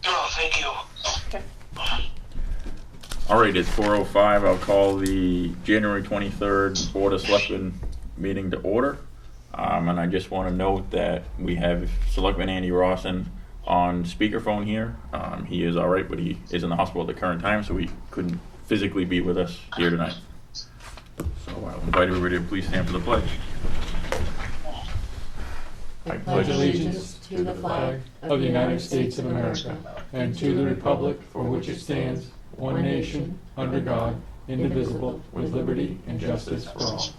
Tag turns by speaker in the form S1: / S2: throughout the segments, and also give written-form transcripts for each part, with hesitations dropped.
S1: Oh, thank you.
S2: Okay.
S3: All right, it's 4:05. I'll call the January 23rd Board of Selectmen meeting to order. And I just want to note that we have Selectman Andy Rawson on speakerphone here. He is all right, but he is in the hospital at the current time, so he couldn't physically be with us here tonight. So I'll invite everybody to please stand for the pledge.
S4: I pledge allegiance to the flag of the United States of America and to the republic for which it stands, one nation, under God, indivisible, with liberty and justice for all.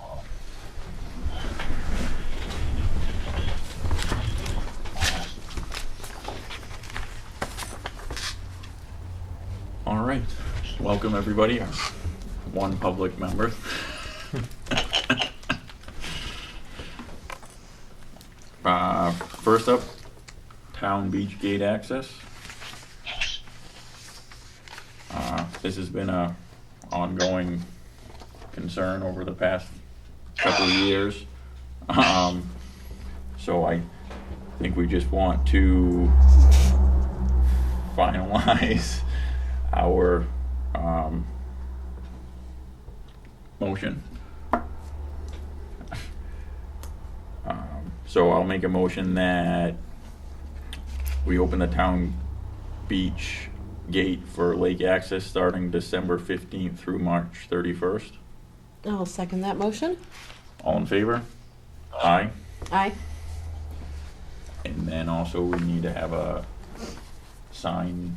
S3: All right, welcome everybody, our one public member. First up, town beach gate access. This has been a ongoing concern over the past couple of years. So I think we just want to finalize our motion. So I'll make a motion that we open the town beach gate for lake access starting December 15th through March 31st.
S2: I'll second that motion.
S3: All in favor? Aye.
S2: Aye.
S3: And then also we need to have a sign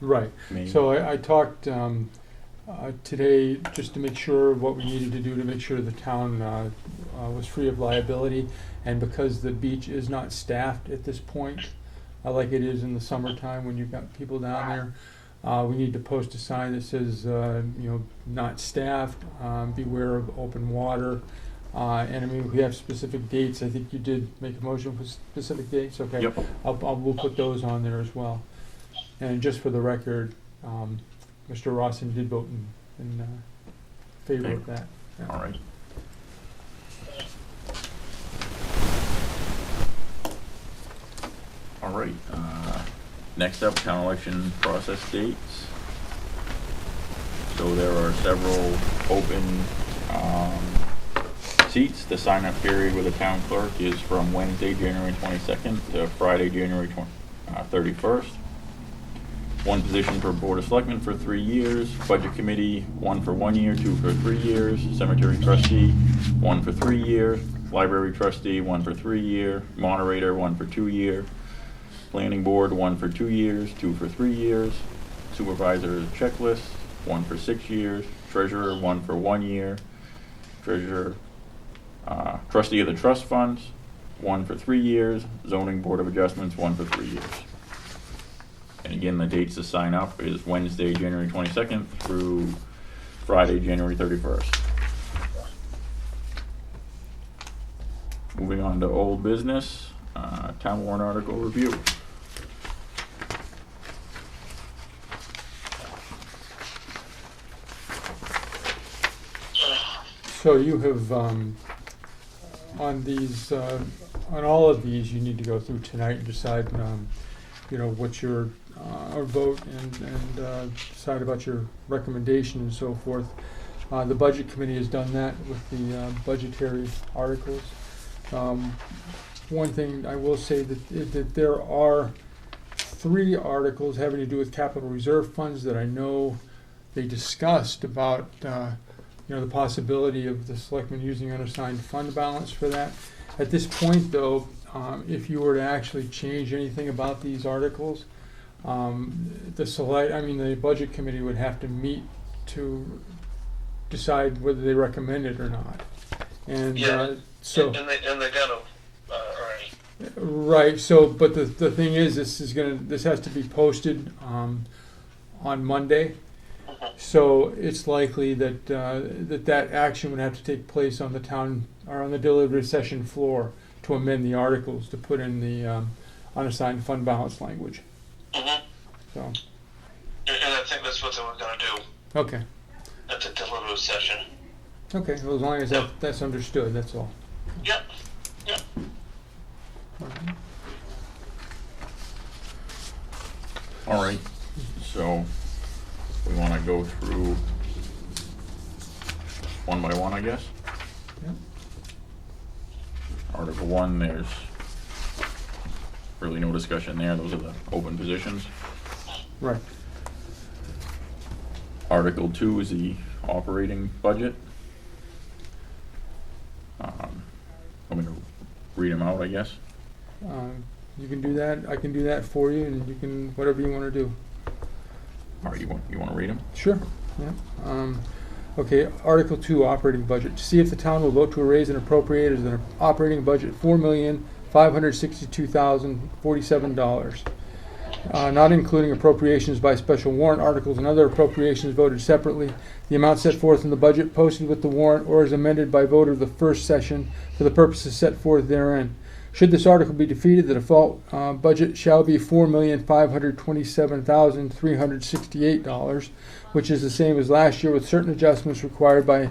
S4: Right.
S3: made.
S4: So I talked today just to make sure what we needed to do to make sure the town was free of liability. And because the beach is not staffed at this point, like it is in the summertime when you've got people down there, we need to post a sign that says, not staffed, beware of open water. And I mean, we have specific dates. I think you did make a motion for specific dates. Okay.
S3: Yep.
S4: We'll put those on there as well. And just for the record, Mr. Rawson did vote in favor of that. Yeah.
S3: All right. All right. Next up, town election process dates. So there are several open seats. The sign-up period with the town clerk is from Wednesday, January 22nd to Friday, January 31st. One position per Board of Selectmen for 3 years. Budget Committee, 1 for 1 year, 2 for 3 years. Cemetery Trustee, 1 for 3 years. Library Trustee, 1 for 3 year. Moderator, 1 for 2 year. Planning Board, 1 for 2 years, 2 for 3 years. Supervisor Checklist, 1 for 6 years. Treasurer, 1 for 1 year. Treasurer, Trustee of the Trust Funds, 1 for 3 years. Zoning Board of Adjustments, 1 for 3 years. And again, the dates to sign up is Wednesday, January 22nd through Friday, January 31st. Moving on to old business, town warrant article review.
S4: So you have, on these, on all of these, you need to go through tonight and decide, what your, or vote and decide about your recommendation and so forth. The Budget Committee has done that with the budgetary articles. One thing I will say that there are 3 articles having to do with capital reserve funds that I know they discussed about, the possibility of the selectmen using unassigned fund balance for that. At this point, though, if you were to actually change anything about these articles, the Budget Committee would have to meet to decide whether they recommend it or not. And
S1: Yeah,
S4: so.
S1: and they got to already.
S4: Right. So, but the thing is, this has to be posted on Monday. So it's likely that that action would have to take place on the town or on the deliberative session floor to amend the articles to put in the unassigned fund balance language.
S1: Mm-hmm.
S4: So.
S1: And I think that's what they were going to do
S4: Okay.
S1: at the deliberative session.
S4: Okay. Well, as long as that's understood, that's all.
S1: Yep. Yep.
S3: All right, so we want to go through one by one, I guess.
S4: Yep.
S3: Article 1, there's really no discussion there. Those are the open positions.
S4: Right.
S3: Article 2 is the operating budget. I'm going to read them out, I guess.
S4: You can do that. I can do that for you, and you can, whatever you want to do.
S3: All right, you want to read them?
S4: Sure. Yeah. Okay, Article 2, operating budget. To see if the town will vote to raise and appropriate as an operating budget $4,562,047, not including appropriations by special warrant articles and other appropriations voted separately. The amount set forth in the budget posted with the warrant or is amended by vote of the first session for the purposes set forth therein. Should this article be defeated, the default budget shall be $4,527,368, which is the same as last year, with certain adjustments required by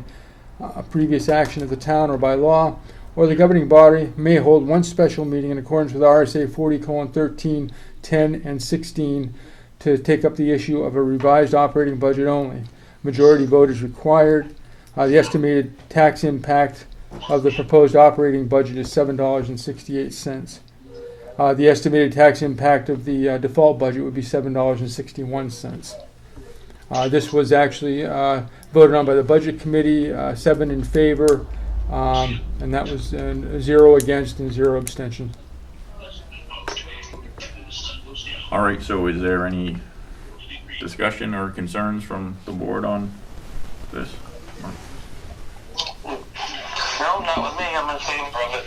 S4: previous action of the town or by law, or the governing body may hold one special meeting in accordance with RSA 40:13, 10, and 16 to take up the issue of a revised operating budget only. Majority vote is required. The estimated tax impact of the proposed operating budget is $7.68. The estimated tax impact of the default budget would be $7.61. This was actually voted on by the Budget Committee, 7 in favor, and that was 0 against and 0 abstention.
S3: All right, so is there any discussion or concerns from the board on this?
S1: No, not with me. I'm in favor of it.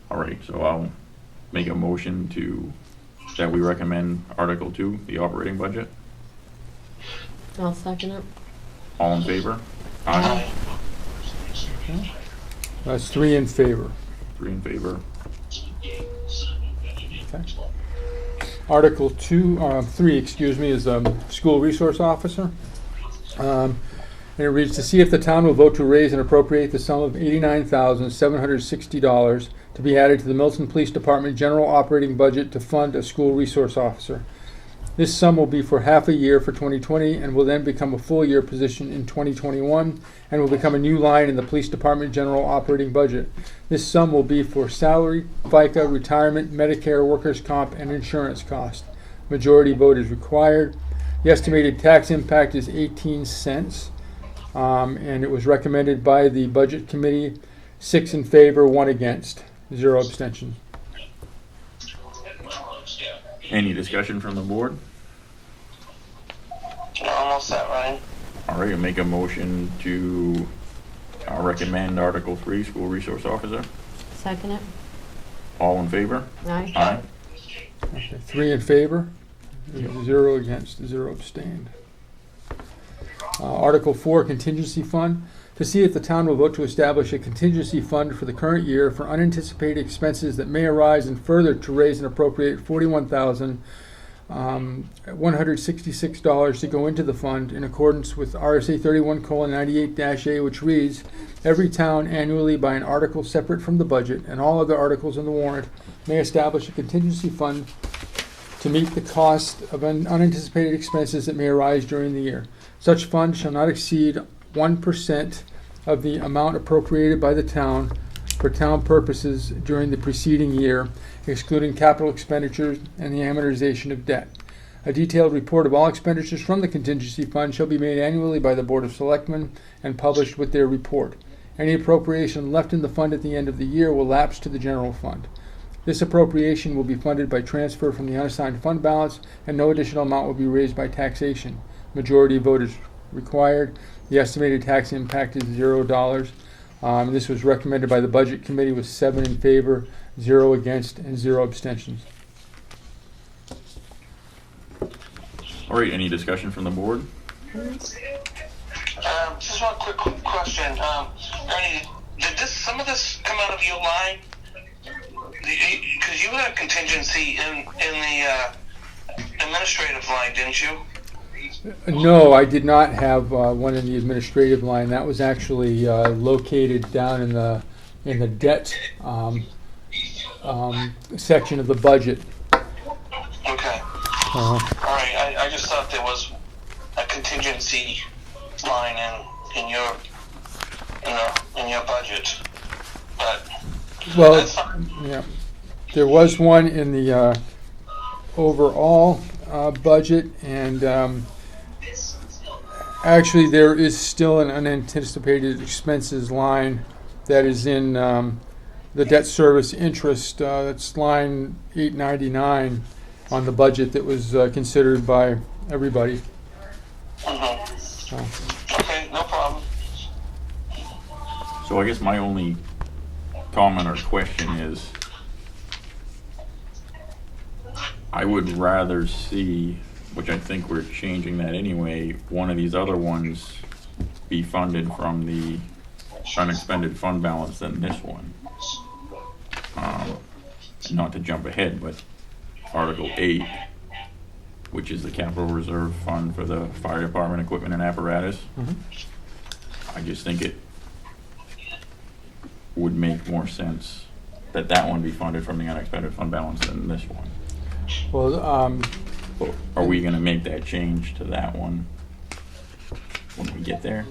S3: All right, so I'll make a motion that we recommend Article 2, the operating budget.
S2: I'll second it.
S3: All in favor?
S1: Aye.
S4: That's 3 in favor.
S3: 3 in favor.
S4: Okay. Article 3, is school resource officer. And it reads, to see if the town will vote to raise and appropriate the sum of $89,760 to be added to the Milton Police Department general operating budget to fund a school resource officer. This sum will be for half a year for 2020 and will then become a full year position in 2021 and will become a new line in the police department general operating budget. This sum will be for salary, FICA, retirement, Medicare, workers' comp, and insurance cost. Majority vote is required. The estimated tax impact is 18 cents, and it was recommended by the Budget Committee, 6 in favor, 1 against, 0 abstention.
S3: Any discussion from the board?
S1: No, I'm all set, Ryan.
S3: All right, I'll make a motion to recommend Article 3, school resource officer.
S2: Second it.
S3: All in favor?
S2: Aye.
S3: Aye.
S4: Okay, 3 in favor, 0 against, 0 abstained. Article 4, contingency fund. To see if the town will vote to establish a contingency fund for the current year for unanticipated expenses that may arise, and further to raise and appropriate $41,166 to go into the fund in accordance with RSA 31:98-A, which reads, every town annually by an article separate from the budget and all other articles in the warrant may establish a contingency fund to meet the cost of unanticipated expenses that may arise during the year. Such fund shall not exceed 1% of the amount appropriated by the town for town purposes during the preceding year, excluding capital expenditures and the amortization of debt. A detailed report of all expenditures from the contingency fund shall be made annually by the Board of Selectmen and published with their report. Any appropriation left in the fund at the end of the year will lapse to the general fund. This appropriation will be funded by transfer from the unassigned fund balance, and no additional amount will be raised by taxation. Majority vote is required. The estimated tax impact is $0. This was recommended by the Budget Committee with 7 in favor, 0 against, and 0 abstentions.
S3: All right, any discussion from the board?
S1: Just one quick question. Ernie, did some of this come out of your line? Because you had a contingency in the administrative line, didn't you?
S4: No, I did not have one in the administrative line. That was actually located down in the debt section of the budget.
S1: Okay. All right. I just thought there was a contingency line in your budget, but
S4: Well,
S1: that's fine.
S4: yeah, there was one in the overall budget, and actually there is still an unanticipated expenses line that is in the debt service interest. That's line 899 on the budget that was considered by everybody. So,
S1: Okay, no problem.
S3: So I guess my only comment or question is, I would rather see, which I think we're changing that anyway, one of these other ones be funded from the unexpended fund balance than this one. Not to jump ahead, but Article 8, which is the capital reserve fund for the fire department equipment and apparatus.
S4: mhm.
S3: I just think it would make more sense that that one be funded from the unexpended fund balance than this one.
S4: Well,
S3: But are we gonna make that change to that one when we get there?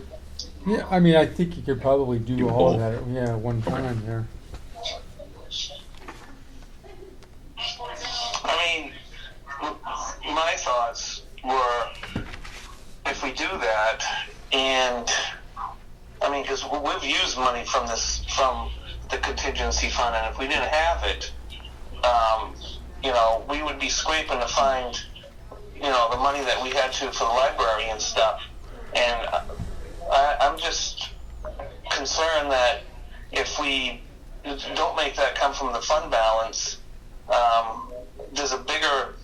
S4: yeah, I mean, I think you could probably do
S3: Do
S4: all of
S3: both.
S4: that at one time there.
S1: I mean, my thoughts were, if we do that, and I mean, because we've used money from the contingency fund, and if we didn't have it, we would be scraping to find, the money that we had to for the library and stuff. And I'm just concerned that if we don't make that come from the fund balance, there's a bigger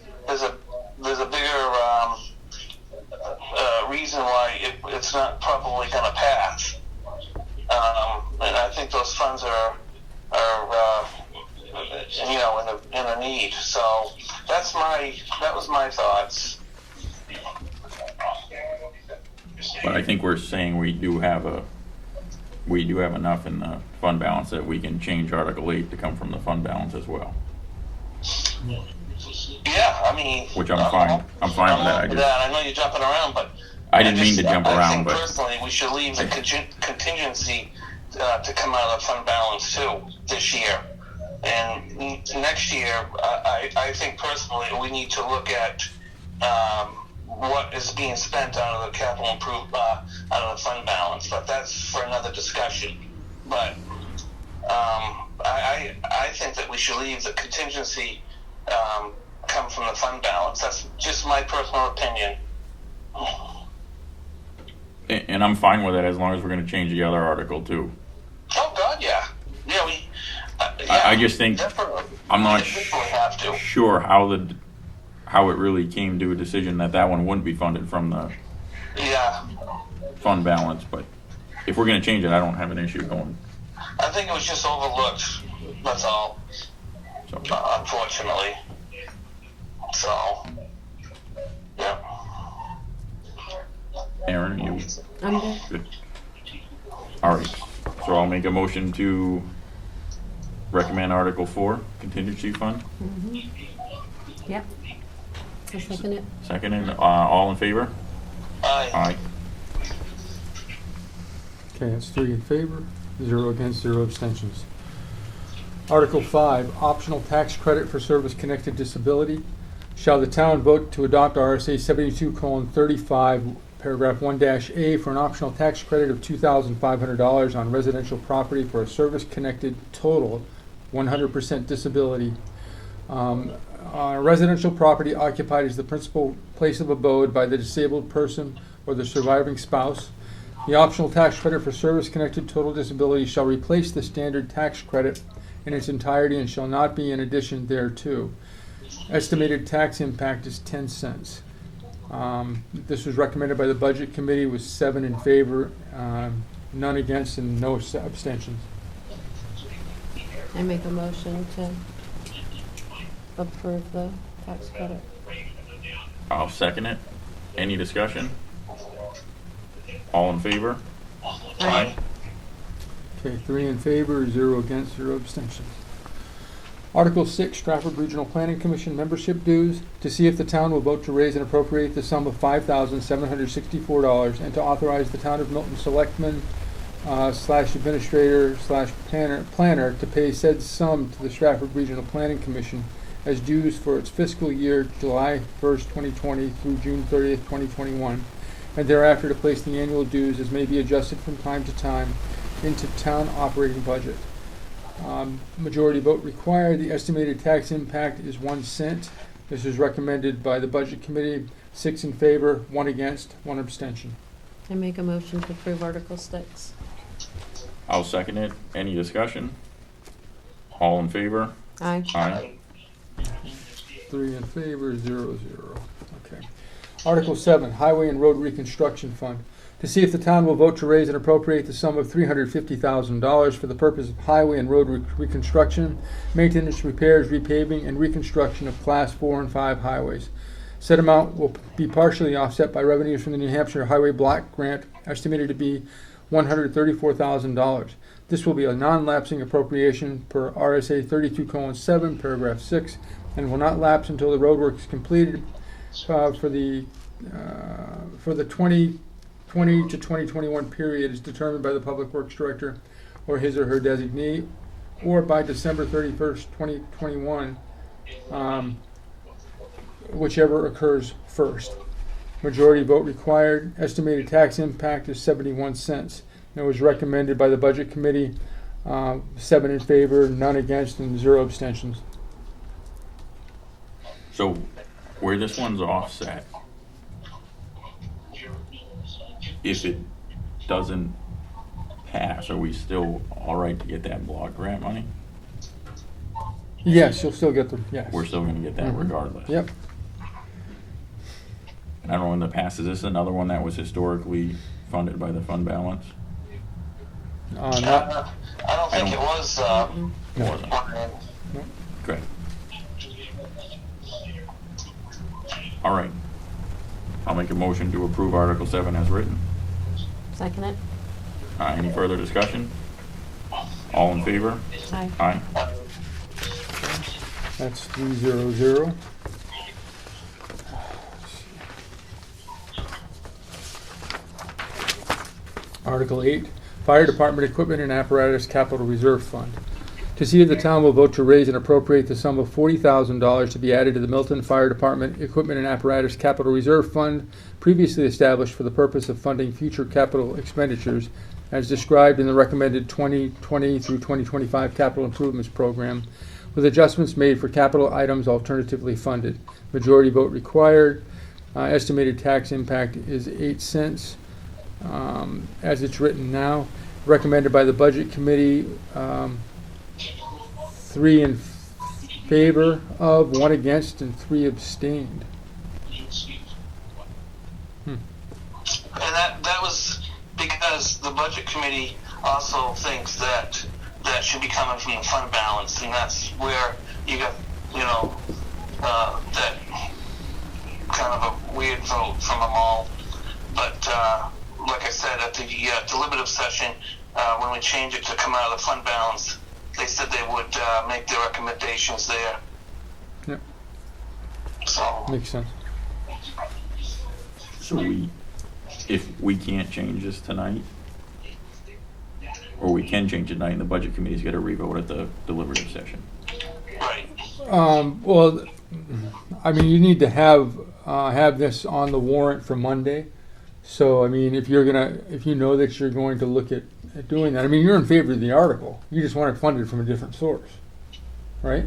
S1: reason why it's not probably going to pass. And I think those funds are in a need. So that was my thoughts.
S3: But I think we're saying we do have enough in the fund balance that we can change Article 8 to come from the fund balance as well.
S1: Yeah, I mean,
S3: Which I'm fine with that.
S1: I know you're jumping around, but
S3: I didn't mean to jump
S1: I
S3: around,
S1: think
S3: but
S1: personally we should leave the contingency to come out of the fund balance too this year. And next year, I think personally we need to look at what is being spent out of the capital out of the fund balance. But that's for another discussion. But I think that we should leave the contingency come from the fund balance. That's just my personal opinion.
S3: and I'm fine with it as long as we're going to change the other article too.
S1: Oh God, yeah, yeah.
S3: I just think
S1: definitely.
S3: I'm not
S1: We definitely have to.
S3: sure how it really came to a decision that one wouldn't be funded from the
S1: Yeah,
S3: fund balance. But if we're going to change it, I don't have an issue going.
S1: I think it was just overlooked. That's all.
S3: So
S1: Unfortunately. So, yeah.
S3: Aaron, you
S2: I'm good.
S3: good? All right. So I'll make a motion to recommend Article 4, contingency fund.
S2: Yep. I'll second it.
S3: Second, all in favor?
S1: Aye.
S3: Aye.
S4: Okay, that's 3 in favor, 0 against, 0 abstentions. Article 5, optional tax credit for service-connected disability. Shall the town vote to adopt RSA 72:35, paragraph 1-A for an optional tax credit of $2,500 on residential property for a service-connected total 100% disability on a residential property occupied as the principal place of abode by the disabled person or the surviving spouse. The optional tax credit for service-connected total disability shall replace the standard tax credit in its entirety and shall not be in addition thereto. Estimated tax impact is 10 cents. This was recommended by the Budget Committee with 7 in favor, none against, and no abstentions.
S2: I make a motion to approve the tax credit.
S3: I'll second it. Any discussion? All in favor?
S2: Aye.
S4: Okay, 3 in favor, 0 against, 0 abstentions. Article 6, Stratford Regional Planning Commission membership dues, to see if the town will vote to raise and appropriate the sum of $5,764 and to authorize the town of Milton selectman slash administrator slash planner to pay said sum to the Stratford Regional Planning Commission as dues for its fiscal year July 1st, 2020 through June 30th, 2021, and thereafter to place the annual dues as may be adjusted from time to time into town operating budget. Majority vote required. The estimated tax impact is 1 cent. This is recommended by the Budget Committee. 6 in favor, 1 against, 1 abstention.
S2: I make a motion to approve Article 6.
S3: I'll second it. Any discussion? All in favor?
S2: Aye.
S3: Aye.
S4: 3 in favor, 0, 0. Okay. Article 7, Highway and Road Reconstruction Fund. To see if the town will vote to raise and appropriate the sum of $350,000 for the purpose of highway and road reconstruction, maintenance, repairs, repaving, and reconstruction of Class 4 and 5 highways. Said amount will be partially offset by revenues from the New Hampshire Highway Block Grant, estimated to be $134,000. This will be a non-lapsing appropriation per RSA 32:7, paragraph 6, and will not lapse until the roadwork is completed for the 2020 to 2021 period is determined by the Public Works Director or his or her designee, or by December 31st, 2021, whichever occurs first. Majority vote required. Estimated tax impact is 71 cents. It was recommended by the Budget Committee. 7 in favor, none against, and 0 abstentions.
S3: So where this one's offset, if it doesn't pass, are we still all right to get that block grant money?
S4: Yes, you'll still get them. Yes.
S3: We're still going to get that
S4: Mhm.
S3: regardless.
S4: Yep.
S3: And I don't know when the pass, is this another one that was historically funded by the fund balance?
S4: Not,
S1: I don't think it was.
S4: no.
S3: Great. All right. I'll make a motion to approve Article 7 as written.
S2: Second it.
S3: Any further discussion? All in favor?
S2: Aye.
S3: Aye.
S4: That's 300. Article 8, Fire Department Equipment and Apparatus Capital Reserve Fund. To see if the town will vote to raise and appropriate the sum of $40,000 to be added to the Milton Fire Department Equipment and Apparatus Capital Reserve Fund, previously established for the purpose of funding future capital expenditures, as described in the recommended 2020 through 2025 capital improvements program, with adjustments made for capital items alternatively funded. Majority vote required. Estimated tax impact is 8 cents. As it's written now, recommended by the Budget Committee, 3 in favor of, 1 against, and 3 abstained.
S1: And that was because the Budget Committee also thinks that that should be coming from the fund balance, and that's where you got, that kind of a weird vote from them all. But like I said, at the deliberative session, when we changed it to come out of the fund balance, they said they would make their recommendations there.
S4: Yep.
S1: So
S4: Makes sense.
S3: So if we can't change this tonight, or we can change it tonight, and the Budget Committee's got to revote at the deliberative session.
S1: right.
S4: Well, I mean, you need to have this on the warrant for Monday. So, I mean, if you know that you're going to look at doing that, I mean, you're in favor of the article. You just want it funded from a different source, right?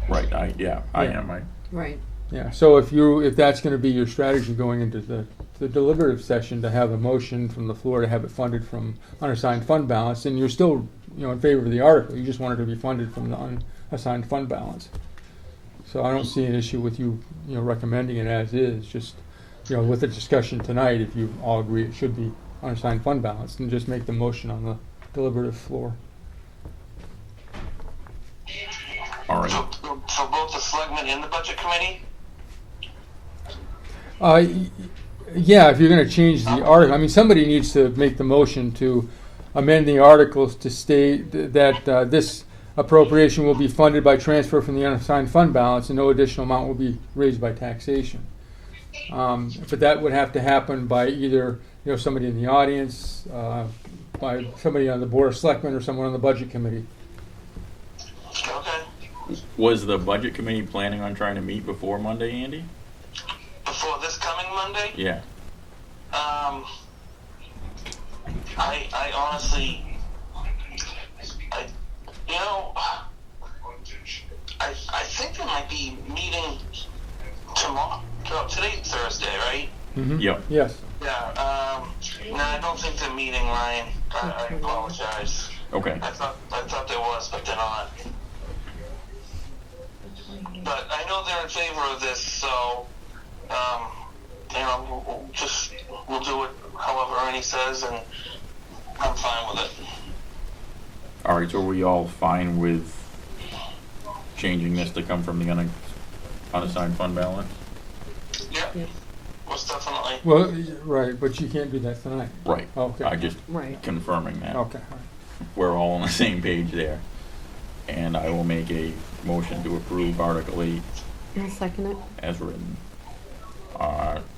S3: Right. I
S4: Yeah.
S3: am.
S2: Right.
S4: Yeah. So if that's going to be your strategy going into the deliberative session, to have a motion from the floor to have it funded from unassigned fund balance, and you're still in favor of the article. You just want it to be funded from the unassigned fund balance. So I don't see an issue with you recommending it as is. Just with the discussion tonight, if you all agree it should be unassigned fund balance, then just make the motion on the deliberative floor.
S3: All right.
S1: For both the selectmen and the Budget Committee.
S4: Yeah, if you're going to change the article, I mean, somebody needs to make the motion to amend the articles to state that this appropriation will be funded by transfer from the unassigned fund balance, and no additional amount will be raised by taxation. But that would have to happen by either, somebody in the audience, by somebody on the Board of Selectmen, or someone on the Budget Committee.
S1: Okay.
S3: Was the budget committee planning on trying to meet before Monday, Andy?
S1: Before this coming Monday?
S3: Yeah.
S1: I honestly, I think they might be meeting tomorrow. Today's Thursday, right?
S4: Mm-hmm.
S3: Yep.
S4: Yes.
S1: Yeah. No, I don't think they're meeting, Ryan. I apologize.
S3: Okay.
S1: I thought there was, but they're not. But I know they're in favor of this, so we'll do it however Ernie says, and I'm fine with it.
S3: All right, so are we all fine with changing this to come from the unassigned fund balance?
S1: Yeah.
S2: Yeah.
S1: Most definitely.
S4: Well, right, but you can't do that tonight.
S3: Right.
S4: Okay.
S3: I just
S2: Right.
S3: confirming that.
S4: Okay. All right.
S3: We're all on the same page there. And I will make a motion to approve Article 8
S2: I'll second it.
S3: as written.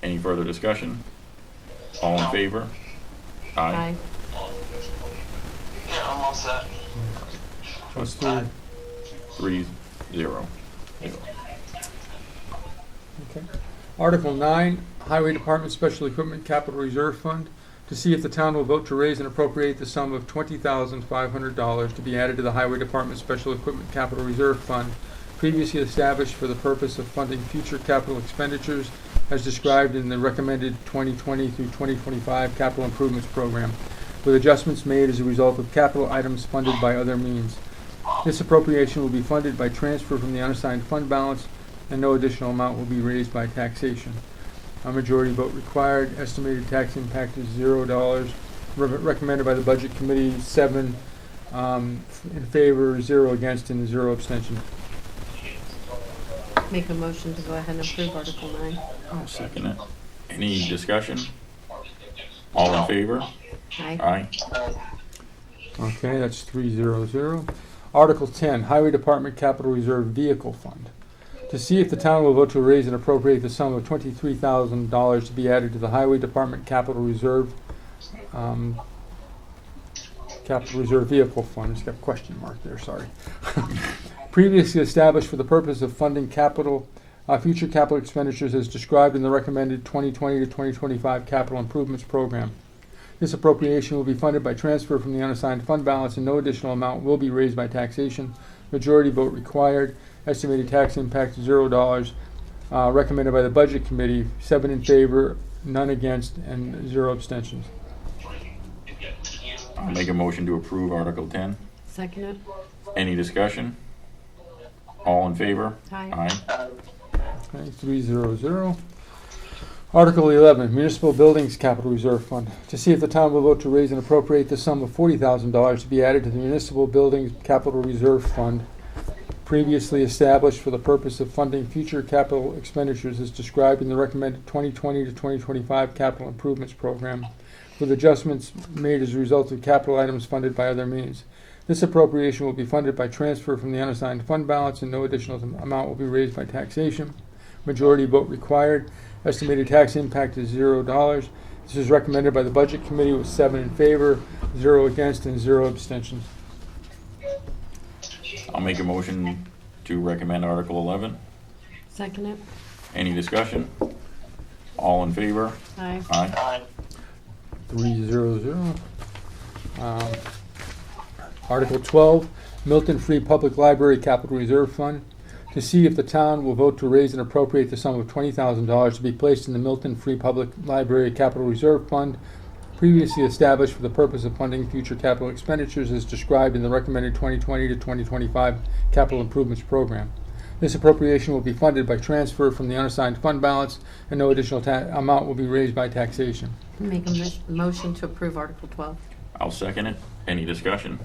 S3: Any further discussion? All in
S1: No.
S3: favor?
S2: Aye.
S1: Yeah, I'm all set.
S4: That's three.
S3: 3-0.
S4: Okay. Article 9, Highway Department Special Equipment Capital Reserve Fund, to see if the town will vote to raise and appropriate the sum of $20,500 to be added to the Highway Department Special Equipment Capital Reserve Fund, previously established for the purpose of funding future capital expenditures as described in the recommended 2020 through 2025 capital improvements program, with adjustments made as a result of capital items funded by other means. This appropriation will be funded by transfer from the unassigned fund balance, and no additional amount will be raised by taxation. A majority vote required. Estimated tax impact is $0. Recommended by the Budget Committee, 7 in favor, 0 against, and 0 abstention.
S2: Make a motion to go ahead and approve Article 9.
S3: I'll second it. Any discussion? All in favor?
S2: Aye.
S3: Aye.
S4: Okay, that's 3-0-0. Article 10, Highway Department Capital Reserve Vehicle Fund. To see if the town will vote to raise and appropriate the sum of $23,000 to be added to the Highway Department Capital Reserve Vehicle Fund. It's got a question mark there, sorry. Previously established for the purpose of funding future capital expenditures as described in the recommended 2020 to 2025 capital improvements program. This appropriation will be funded by transfer from the unassigned fund balance, and no additional amount will be raised by taxation. Majority vote required. Estimated tax impact $0. Recommended by the Budget Committee, 7 in favor, none against, and 0 abstentions.
S3: I'll make a motion to approve Article 10.
S2: Second it.
S3: Any discussion? All in favor?
S2: Aye.
S4: Okay, 3-0-0. Article 11, Municipal Buildings Capital Reserve Fund. To see if the town will vote to raise and appropriate the sum of $40,000 to be added to the Municipal Buildings Capital Reserve Fund, previously established for the purpose of funding future capital expenditures as described in the recommended 2020 to 2025 capital improvements program, with adjustments made as a result of capital items funded by other means. This appropriation will be funded by transfer from the unassigned fund balance, and no additional amount will be raised by taxation. Majority vote required. Estimated tax impact is $0. This is recommended by the Budget Committee with 7 in favor, 0 against, and 0 abstentions.
S3: I'll make a motion to recommend Article 11.
S2: Second it.
S3: Any discussion? All in favor?
S2: Aye.
S3: Aye.
S4: 3-0-0. Article 12, Milton Free Public Library Capital Reserve Fund. To see if the town will vote to raise and appropriate the sum of $20,000 to be placed in the Milton Free Public Library Capital Reserve Fund, previously established for the purpose of funding future capital expenditures as described in the recommended 2020 to 2025 capital improvements program. This appropriation will be funded by transfer from the unassigned fund balance, and no additional amount will be raised by taxation.
S2: Make a motion to approve Article 12.
S3: I'll second it. Any discussion?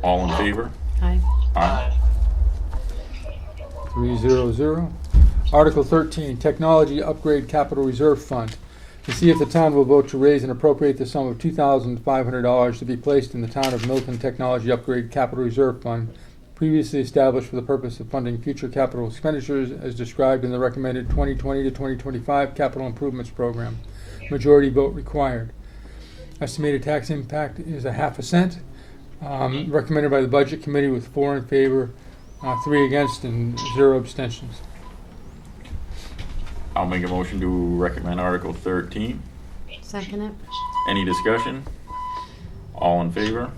S3: All in favor?
S2: Aye.
S3: Aye.
S4: 3-0-0. Article 13, Technology Upgrade Capital Reserve Fund. To see if the town will vote to raise and appropriate the sum of $2,500 to be placed in the Town of Milton Technology Upgrade Capital Reserve Fund, previously established for the purpose of funding future capital expenditures as described in the recommended 2020 to 2025 capital improvements program. Majority vote required. Estimated tax impact is a half a cent. Recommended by the Budget Committee with 4 in favor, 3 against, and 0 abstentions.
S3: I'll make a motion to recommend Article 13.
S2: Second it.
S3: Any discussion? All in favor?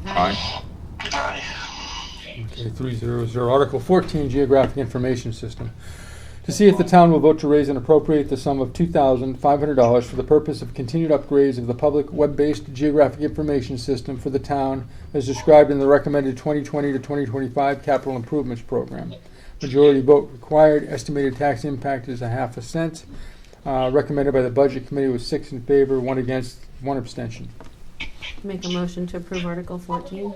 S3: Aye.
S1: Aye.
S4: Okay, 300. Article 14, Geographic Information System. To see if the town will vote to raise and appropriate the sum of $2,500 for the purpose of continued upgrades of the public web-based geographic information system for the town as described in the recommended 2020 to 2025 capital improvements program. Majority vote required. Estimated tax impact is a half a cent. Recommended by the Budget Committee with 6 in favor, 1 against, 1 abstention.
S2: Make a motion to approve Article 14.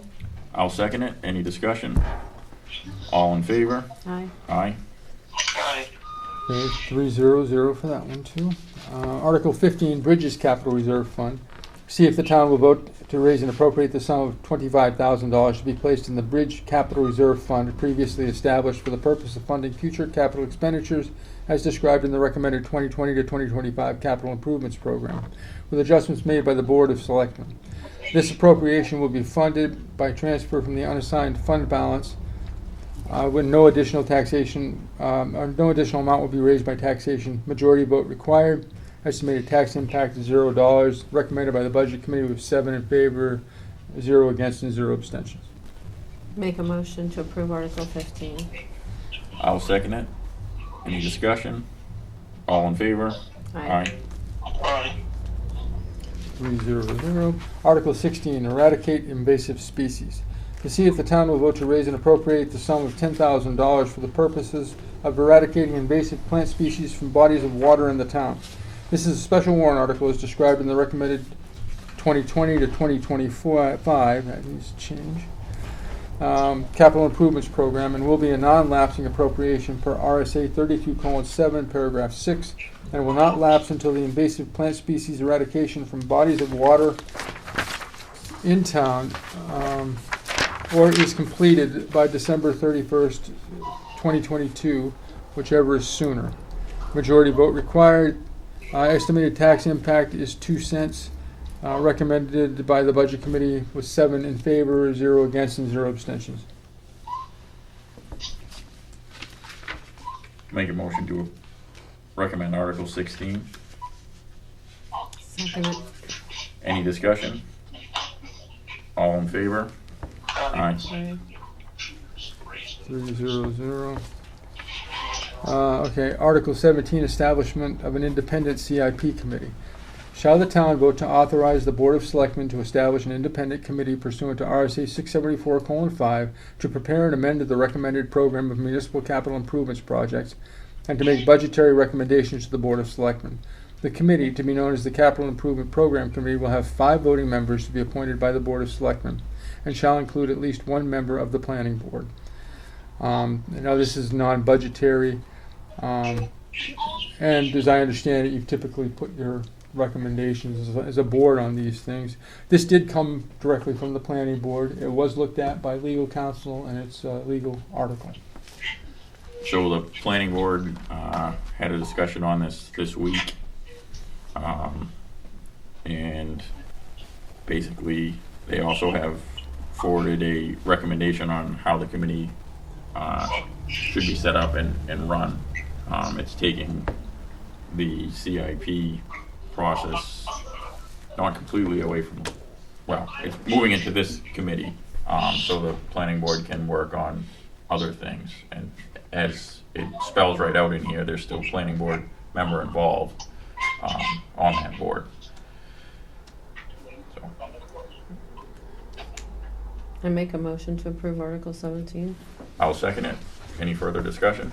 S3: I'll second it. Any discussion? All in favor?
S2: Aye.
S3: Aye.
S1: Aye.
S4: Okay, 300 for that one too. Article 15, Bridges Capital Reserve Fund. See if the town will vote to raise and appropriate the sum of $25,000 to be placed in the Bridge Capital Reserve Fund previously established for the purpose of funding future capital expenditures as described in the recommended 2020 to 2025 capital improvements program, with adjustments made by the Board of Selectmen. This appropriation will be funded by transfer from the unassigned fund balance when no additional taxation, no additional amount will be raised by taxation. Majority vote required. Estimated tax impact is $0. Recommended by the Budget Committee with 7 in favor, 0 against, and 0 abstentions.
S2: Make a motion to approve Article 15.
S3: I'll second it. Any discussion? All in favor?
S2: Aye.
S1: Aye.
S4: 300. Article 16, Eradicate Invasive Species. To see if the town will vote to raise and appropriate the sum of $10,000 for the purposes of eradicating invasive plant species from bodies of water in the town. This is a special warrant article as described in the recommended 2020 to 2025, that needs to change, capital improvements program, and will be a non-lapsing appropriation per RSA 32:7, paragraph 6, and will not lapse until the invasive plant species eradication from bodies of water in town or is completed by December 31st, 2022, whichever is sooner. Majority vote required. Estimated tax impact is 2 cents. Recommended by the Budget Committee with 7 in favor, 0 against, and 0 abstentions.
S3: Make a motion to recommend Article 16.
S2: Second it.
S3: Any discussion? All in favor? Aye.
S2: Aye.
S4: 300. Okay, Article 17, Establishment of an Independent CIP Committee. Shall the town vote to authorize the Board of Selectmen to establish an independent committee pursuant to RSA 674:5 to prepare and amend the recommended program of municipal capital improvements projects and to make budgetary recommendations to the Board of Selectmen? The committee, to be known as the Capital Improvement Program Committee, will have 5 voting members to be appointed by the Board of Selectmen and shall include at least 1 member of the Planning Board. Now this is non-budgetary, and as I understand it, you've typically put your recommendations as a board on these things. This did come directly from the Planning Board. It was looked at by legal counsel, and it's a legal article.
S3: So the planning board had a discussion on this week, and basically they also have forwarded a recommendation on how the committee should be set up and run. It's taking the CIP process not completely away from, well, it's moving into this committee, so the planning board can work on other things. And as it spells right out in here, there's still planning board member involved on that board. So,
S2: I make a motion to approve Article 17.
S3: I'll second it. Any further discussion?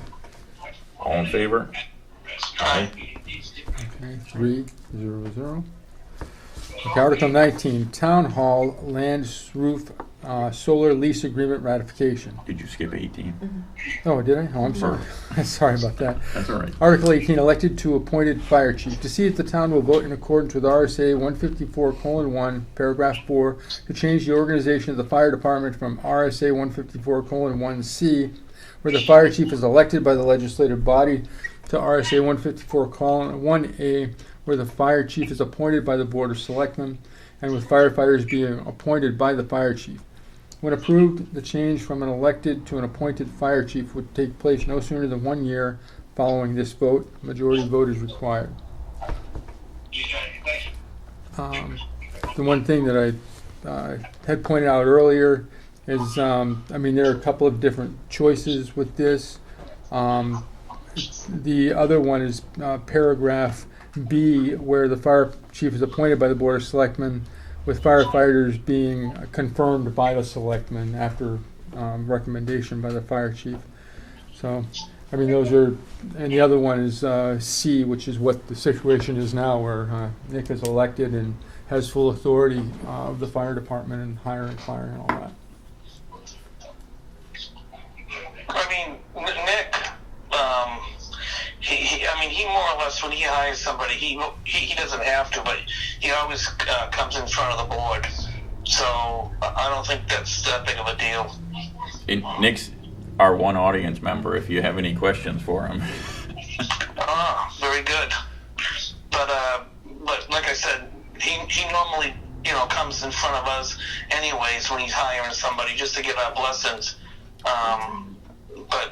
S3: All in favor? Aye.
S4: Okay, 300. Okay, Article 19, Town Hall Land Roof solar lease agreement ratification.
S3: Did you skip 18?
S4: Oh, did I? Oh, I'm sorry. Sorry about that.
S3: That's all right.
S4: Article 18, elected to appointed fire chief. To see if the town will vote in accordance with RSA 154:1, paragraph 4, to change the organization of the fire department from RSA 154:1C, where the fire chief is elected by the legislative body, to RSA 154:1A, where the fire chief is appointed by the Board of Selectmen, and with firefighters being appointed by the fire chief. When approved, the change from an elected to an appointed fire chief would take place no sooner than 1 year following this vote. Majority vote is required. The one thing that I had pointed out earlier is, there are a couple of different choices with this. The other one is paragraph B, where the fire chief is appointed by the Board of Selectmen, with firefighters being confirmed by the selectmen after recommendation by the fire chief. So, those are, and the other one is C, which is what the situation is now, where Nick is elected and has full authority of the fire department and hiring, firing, and all that.
S1: Nick, he more or less, when he hires somebody, he doesn't have to, but he always comes in front of the board. So I don't think that's that big of a deal.
S3: Nick's our one audience member, if you have any questions for him.
S1: Very good. But like I said, he normally, comes in front of us anyways when he's hiring somebody, just to get our blessings. But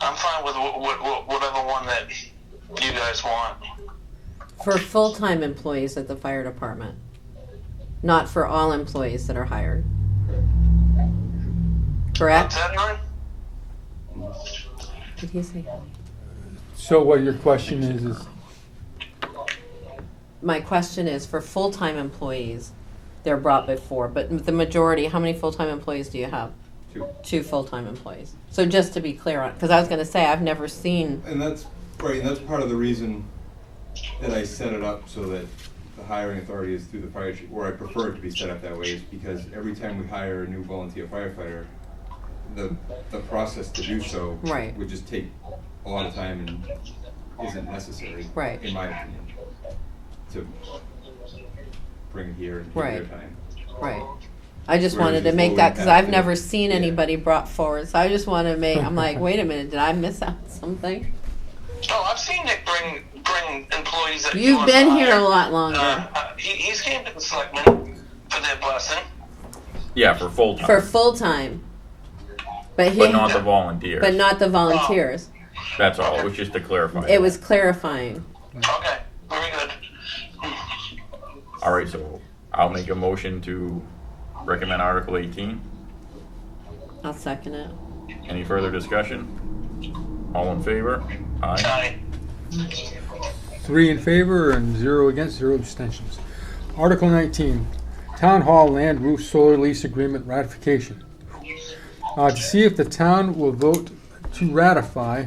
S1: I'm fine with whatever one that you guys want.
S2: For full-time employees at the fire department, not for all employees that are hired. Correct?
S1: Is that right?
S2: Did he say?
S4: So what your question is
S2: My question is, for full-time employees, they're brought before, but the majority, how many full-time employees do you have?
S5: 2.
S2: 2 full-time employees. So just to be clear on, because I was going to say, I've never seen,
S5: And that's right, and that's part of the reason that I set it up so that the hiring authority is through the fire chief, or I prefer it to be set up that way, is because every time we hire a new volunteer firefighter, the process to do so
S2: Right.
S5: would just take a lot of time and isn't necessary,
S2: Right.
S5: in my opinion, to bring it here and take
S2: Right.
S5: their time.
S2: right. I just
S5: Whereas
S2: wanted to
S5: it's
S2: make
S5: low
S2: that, because
S5: impact
S2: I've never
S5: and-
S2: seen
S5: yeah.
S2: anybody brought forward, so I just want to make, I'm like, wait a minute, did I miss out something?
S1: Oh, I've seen Nick bring employees that he
S2: You've
S1: wants
S2: been
S1: to
S2: here
S1: hire.
S2: a lot longer.
S1: He's came to the selectmen for their blessing.
S3: Yeah, for full time.
S2: For full-time. But
S3: But not the volunteers.
S2: But not the volunteers.
S3: That's all. It was just to clarify.
S2: It was clarifying.
S1: Okay, very good.
S3: All right, so I'll make a motion to recommend Article 18.
S2: I'll second it.
S3: Any further discussion? All in favor? Aye.
S1: Aye.
S4: 3 in favor and 0 against, 0 abstentions. Article 19, Town Hall Land Roof Solar Lease Agreement Ratification. To see if the town will vote to ratify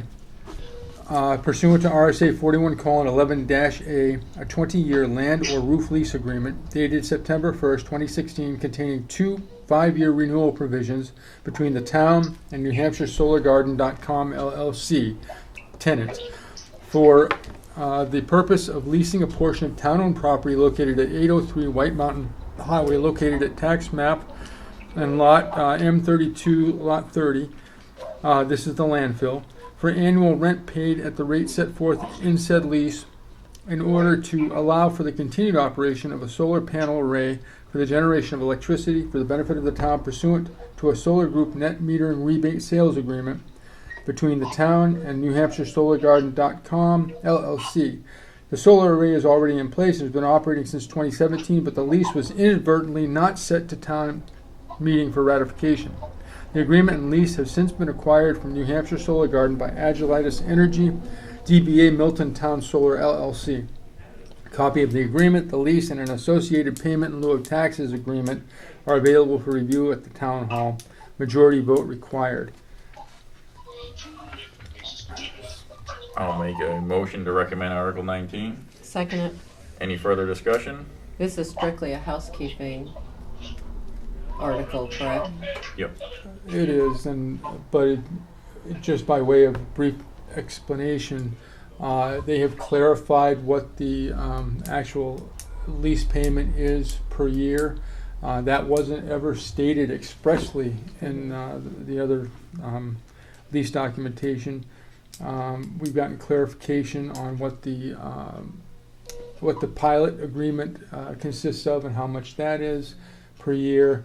S4: pursuant to RSA 41:11-A, a 20-year land or roof lease agreement dated September 1st, 2016, containing 2 5-year renewal provisions between the town and New Hampshire SolarGarden.com LLC, tenant, for the purpose of leasing a portion of town-owned property located at 803 White Mountain Highway, located at tax map and lot M32, lot 30. This is the landfill. For annual rent paid at the rate set forth in said lease, in order to allow for the continued operation of a solar panel array for the generation of electricity for the benefit of the town pursuant to a solar group net metering rebate sales agreement between the town and New Hampshire SolarGarden.com LLC. The solar array is already in place and has been operating since 2017, but the lease was inadvertently not set to town meeting for ratification. The agreement and lease have since been acquired from New Hampshire Solar Garden by Agilitis Energy, DBA Milton Town Solar LLC. A copy of the agreement, the lease, and an associated payment in lieu of taxes agreement are available for review at the town hall. Majority vote required.
S3: I'll make a motion to recommend Article 19.
S2: Second it.
S3: Any further discussion?
S2: This is strictly a housekeeping article, correct?
S3: Yep.
S4: It is, but just by way of brief explanation, they have clarified what the actual lease payment is per year. That wasn't ever stated expressly in the other lease documentation. We've gotten clarification on what the pilot agreement consists of and how much that is per year.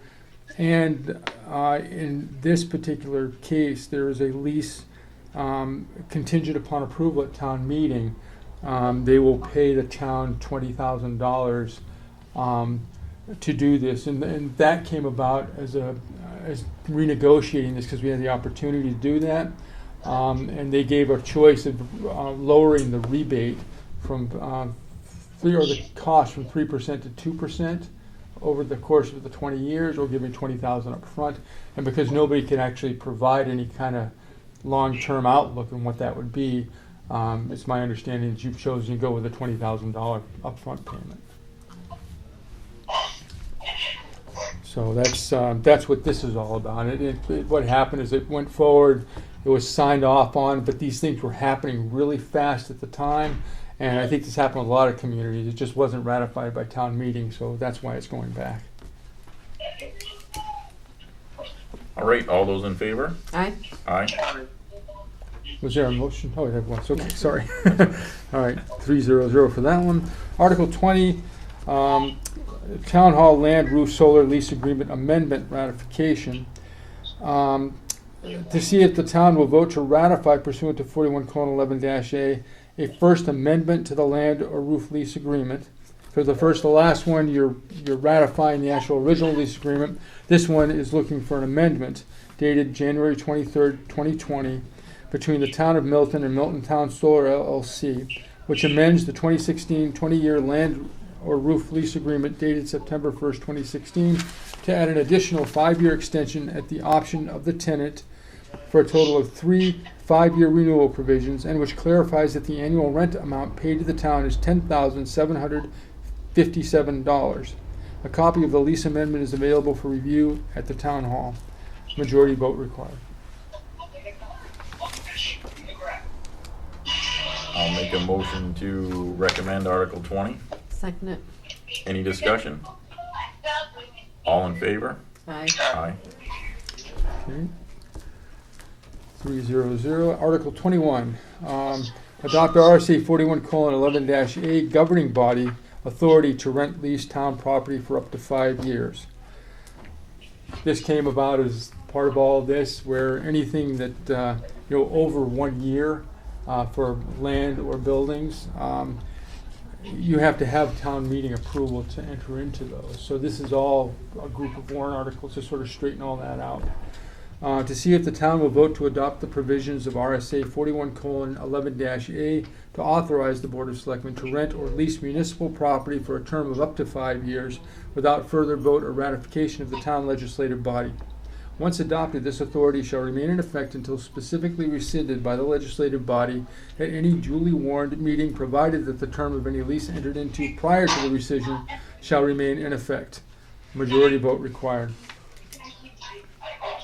S4: And in this particular case, there is a lease contingent upon approval at town meeting. They will pay the town $20,000 to do this, and that came about as renegotiating this because we had the opportunity to do that. And they gave a choice of lowering the rebate from the cost from 3% to 2% over the course of the 20 years, or giving $20,000 up front. And because nobody can actually provide any kind of long-term outlook on what that would be, it's my understanding that you've chosen to go with a $20,000 upfront payment. So that's what this is all about. What happened is it went forward, it was signed off on, but these things were happening really fast at the time, and I think this happened with a lot of communities. It just wasn't ratified by town meeting, so that's why it's going back.
S3: All right, all those in favor?
S2: Aye.
S3: Aye.
S4: Was there a motion? Oh, there was. Okay, sorry. All right, 3-0-0 for that one. Article 20, Town Hall Land Roof Solar Lease Agreement Amendment Ratification. To see if the town will vote to ratify pursuant to 41:11-A a first amendment to the land or roof lease agreement. For the last one, you're ratifying the actual original lease agreement. This one is looking for an amendment dated January 23rd, 2020, between the town of Milton and Milton Town Solar LLC, which amends the 2016 20-year land or roof lease agreement dated September 1st, 2016, to add an additional 5-year extension at the option of the tenant for a total of 3 5-year renewal provisions, and which clarifies that the annual rent amount paid to the town is $10,757. A copy of the lease amendment is available for review at the town hall. Majority vote required.
S3: I'll make a motion to recommend Article 20.
S2: Second it.
S3: Any discussion? All in favor?
S2: Aye.
S3: Aye.
S4: Okay. 3-0-0. Article 21. Adopt RSA 41:11-A governing body authority to rent lease town property for up to 5 years. This came about as part of all this, where anything that over 1 year for land or buildings, you have to have town meeting approval to enter into those. So this is all a group of warrant articles to sort of straighten all that out. To see if the town will vote to adopt the provisions of RSA 41:11-A to authorize the Board of Selectmen to rent or lease municipal property for a term of up to 5 years without further vote or ratification of the town legislative body. Once adopted, this authority shall remain in effect until specifically rescinded by the legislative body at any duly warned meeting, provided that the term of any lease entered into prior to the rescission shall remain in effect. Majority vote required.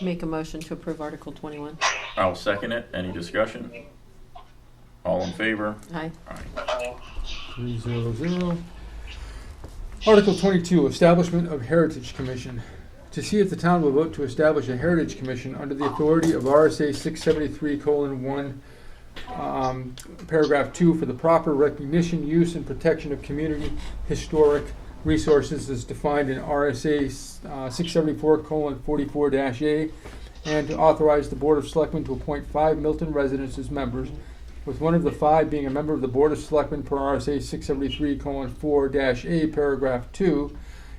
S2: Make a motion to approve Article 21.
S3: I'll second it. Any discussion? All in favor?
S2: Aye.
S3: Aye.
S4: 3-0-0. Article 22, Establishment of Heritage Commission. To see if the town will vote to establish a Heritage Commission under the authority of RSA 673:1, paragraph 2, for the proper recognition, use, and protection of community historic resources as defined in RSA 674:44-A, and to authorize the Board of Selectmen to appoint 5 Milton residents as members, with one of the 5 being a member of the Board of Selectmen per RSA 673:4-A, paragraph 2,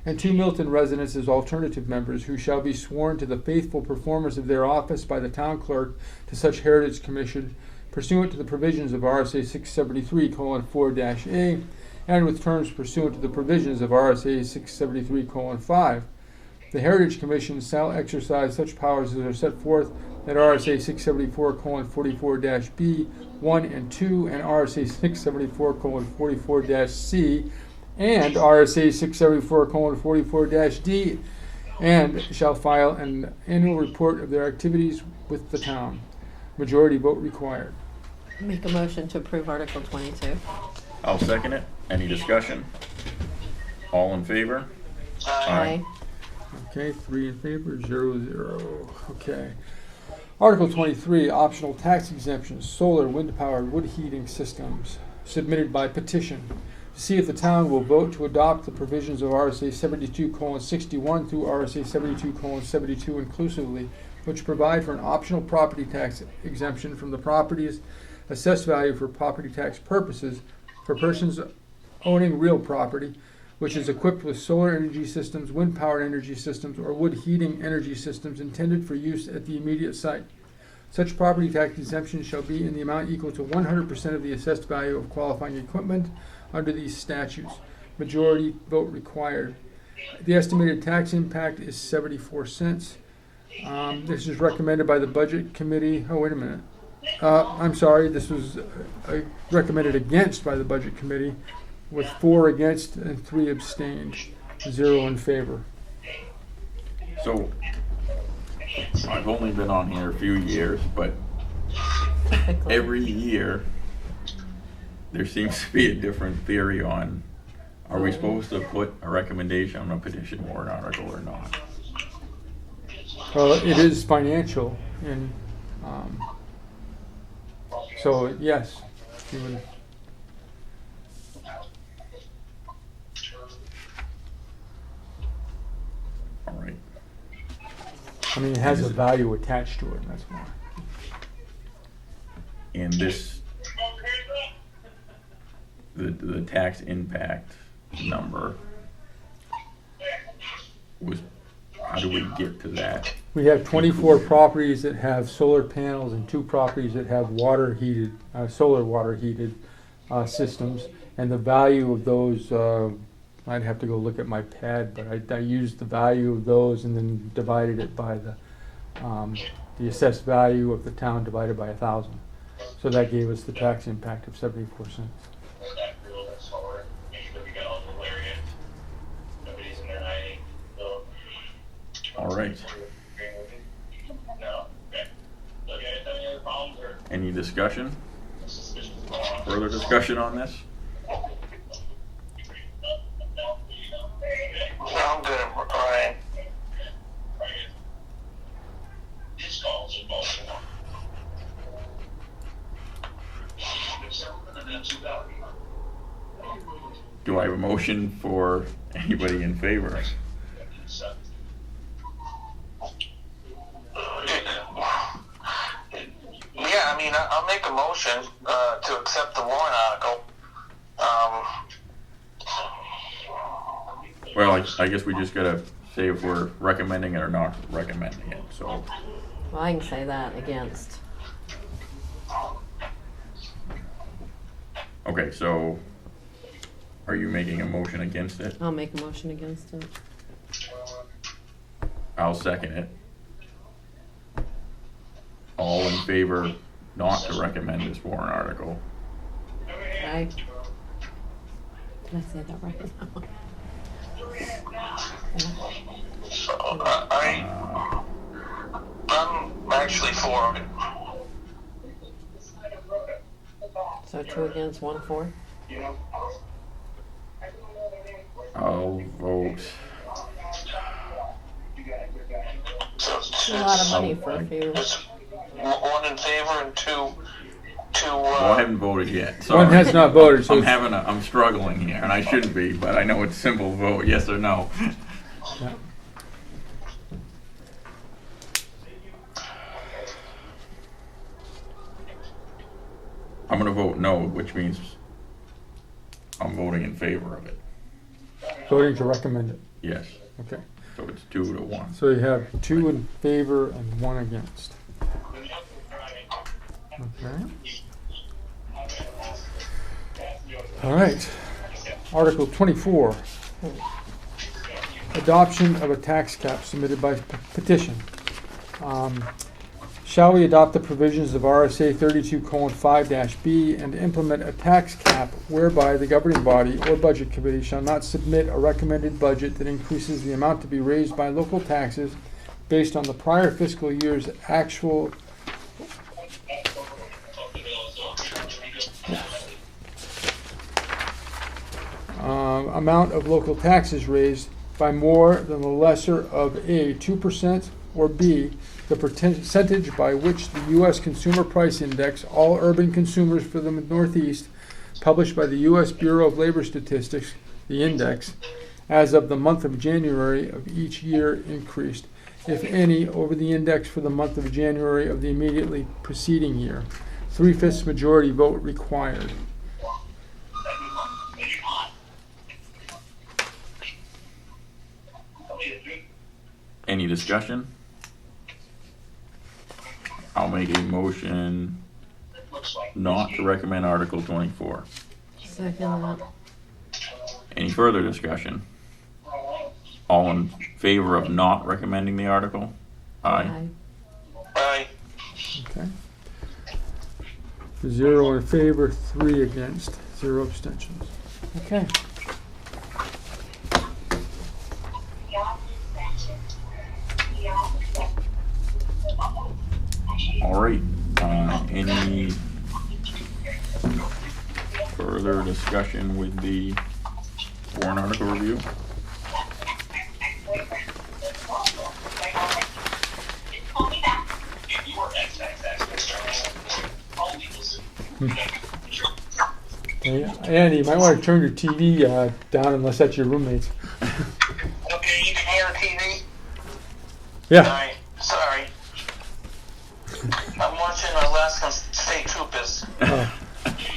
S4: and 2 Milton residents as alternative members, who shall be sworn to the faithful performance of their office by the town clerk to such Heritage Commission pursuant to the provisions of RSA 673:4-A, and with terms pursuant to the provisions of RSA 673:5. The Heritage Commission shall exercise such powers as are set forth at RSA 674:44-B, 1 and 2, and RSA 674:44-C, and RSA 674:44-D, and shall file an annual report of their activities with the town. Majority vote required.
S2: Make a motion to approve Article 22.
S3: I'll second it. Any discussion? All in favor? Aye.
S4: Okay, 3 in favor, 0. Okay. Article 23, optional tax exemptions, solar, wind-powered, wood heating systems, submitted by petition. To see if the town will vote to adopt the provisions of RSA 72:61 through RSA 72:72 inclusively, which provide for an optional property tax exemption from the property's assessed value for property tax purposes for persons owning real property which is equipped with solar energy systems, wind-powered energy systems, or wood heating energy systems intended for use at the immediate site. Such property tax exemption shall be in the amount equal to 100% of the assessed value of qualifying equipment under these statutes. Majority vote required. The estimated tax impact is 74 cents. This is recommended by the Budget Committee. Oh, wait a minute. I'm sorry, this was recommended against by the Budget Committee, with 4 against and 3 abstained, 0 in favor.
S3: So, I've only been on here a few years, but
S2: Typically.
S3: every year, there seems to be a different theory on, are we supposed to put a recommendation on a petition warrant article or not?
S4: Well, it is financial, and so yes, you would.
S3: All right.
S4: I mean, it has a value attached to it, that's why.
S3: And this, the tax impact number was, how do we get to that?
S4: We have 24 properties that have solar panels and 2 properties that have water heated, solar water heated systems. And the value of those, I'd have to go look at my pad, but I used the value of those and then divided it by the assessed value of the town divided by 1,000. So that gave us the tax impact of 74 cents.
S3: All right. Any discussion? Further discussion on this?
S1: I'm good, Ryan.
S3: Do I have a motion for anybody in favor?
S1: Yeah, I mean, I'll make a motion to accept the warrant article.
S3: Well, I guess we just gotta say if we're recommending it or not recommending it, so.
S2: Well, I can say that against.
S3: Okay, so are you making a motion against it?
S2: I'll make a motion against it.
S3: I'll second it. All in favor not to recommend this warrant article?
S2: Aye. Did I say that right now?
S1: So I'm actually for it.
S2: So 2 against, 1 for?
S3: I'll vote.
S1: So
S2: It's a lot of money for a few.
S1: It's 1 in favor and 2.
S3: Well, I haven't voted yet, sorry.
S4: One has not voted, so it's-
S3: I'm struggling here, and I shouldn't be, but I know it's simple vote, yes or no.
S4: yeah.
S3: I'm gonna vote no, which means I'm voting in favor of it,
S4: Voting to recommend it.
S3: yes.
S4: Okay.
S3: So it's 2 to 1.
S4: So you have 2 in favor and 1 against. Okay. All right. Article 24. Adoption of a tax cap submitted by petition. shall we adopt the provisions of RSA 32:5-B and implement a tax cap whereby the governing body or budget committee shall not submit a recommended budget that increases the amount to be raised by local taxes based on the prior fiscal year's actual amount of local taxes raised by more than the lesser of A, 2%, or B, the percentage by which the U.S. Consumer Price Index, all urban consumers for the Northeast, published by the U.S. Bureau of Labor Statistics, the index, as of the month of January of each year increased, if any, over the index for the month of January of the immediately preceding year. 3/5 majority vote required.
S3: Any discussion? I'll make a motion not to recommend Article 24.
S2: Second that.
S3: Any further discussion? All in favor of not recommending the article? Aye.
S1: Aye.
S4: Okay. 0 in favor, 3 against, 0 abstentions. Okay.
S3: All right, any further discussion with the warrant article review?
S4: Hey, Andy, you might want to turn your TV down unless that's your roommates.
S1: Okay, you can hear the TV?
S4: Yeah.
S1: Aye, sorry. I'm watching Alaskan State Troopers.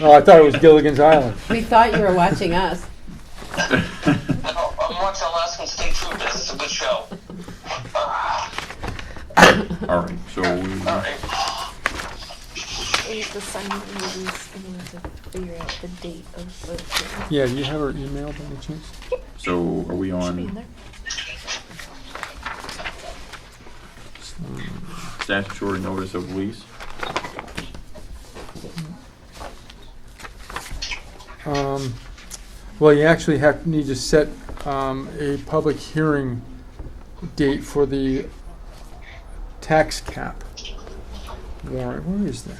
S4: Oh, I thought it was Gilligan's Island.
S2: We thought you were watching us.
S1: No, I'm watching Alaskan State Troopers. It's a good show.
S3: All right, so
S1: All right.
S6: We have to sign the release and we have to figure out the date of the.
S4: Yeah, do you have her email by any chance?
S3: so are we
S6: Should be in
S3: on
S6: there.
S3: statutory notice of lease?
S4: Well, you actually need to set a public hearing date for the tax cap warrant. Where is that?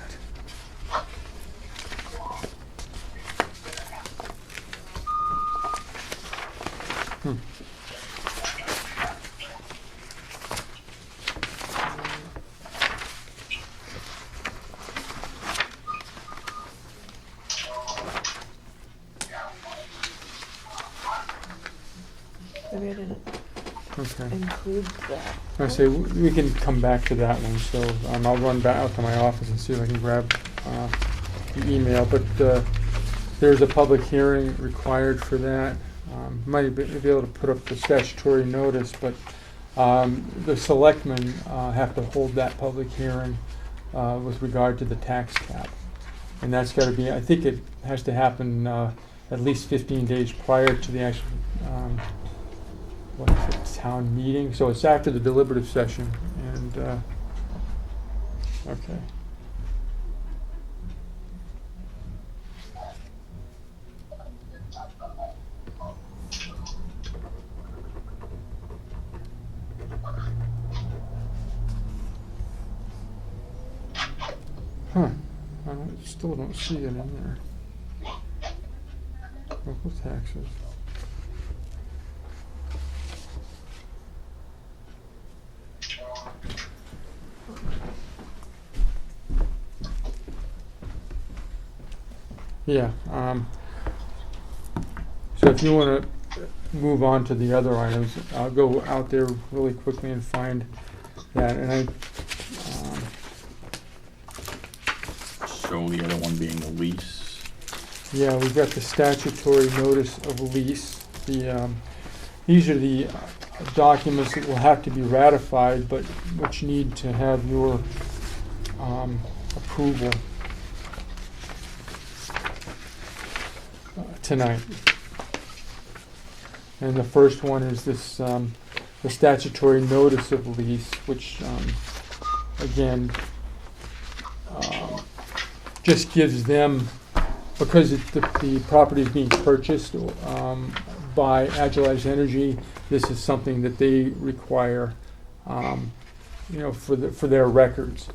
S6: Maybe I didn't
S4: Okay.
S6: include that.
S4: I say we can come back to that one, so I'll run back out to my office and see if I can grab the email, but there's a public hearing required for that. Might be able to put up the statutory notice, but the selectmen have to hold that public hearing with regard to the tax cap. And that's got to be, I think it has to happen at least 15 days prior to the actual what is it, town meeting, so it's after the deliberative session, and, okay. Huh, still don't see it in there. Local taxes. Yeah, so if you want to move on to the other items, I'll go out there really quickly and find that, and
S3: So the other one being the lease.
S4: yeah, we've got the statutory notice of lease. These are the documents that will have to be ratified, but which need to have your approval tonight. And the first one is this, the statutory notice of lease, which, again, just gives them, because the property is being purchased by Agilized Energy, this is something that they require, for their records.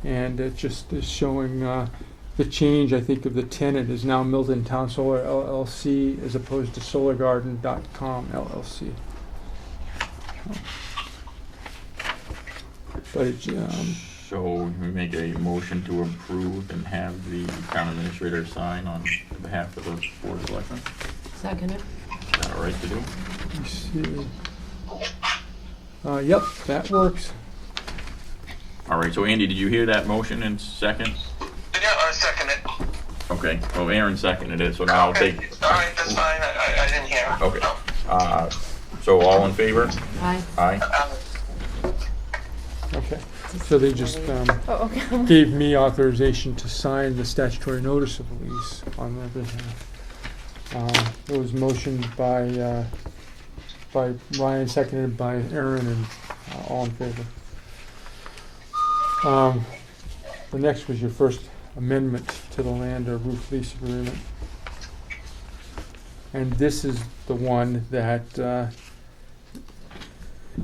S4: And it just is showing the change, I think, of the tenant is now Milton Town Solar LLC as opposed to solargarden.com LLC. But it's,
S3: So we make a motion to approve and have the town administrator sign on behalf of the Board of Selectmen.
S2: Second it.
S3: Is that all right to do?
S4: let me see. Yep, that works.
S3: All right, so Andy, did you hear that motion in second?
S1: Yeah, I second it.
S3: Okay, well, Aaron seconded it, so now I'll
S1: Okay.
S3: take,
S1: All right, that's fine. I didn't hear.
S3: Okay.
S1: No.
S3: So all in favor?
S2: Aye.
S3: Aye.
S4: Okay, so they just
S6: Oh, okay.
S4: gave me authorization to sign the statutory notice of lease on their behalf. It was motioned by Ryan, seconded by Aaron, and all in favor. The next was your first amendment to the land or roof lease agreement. And this is the one that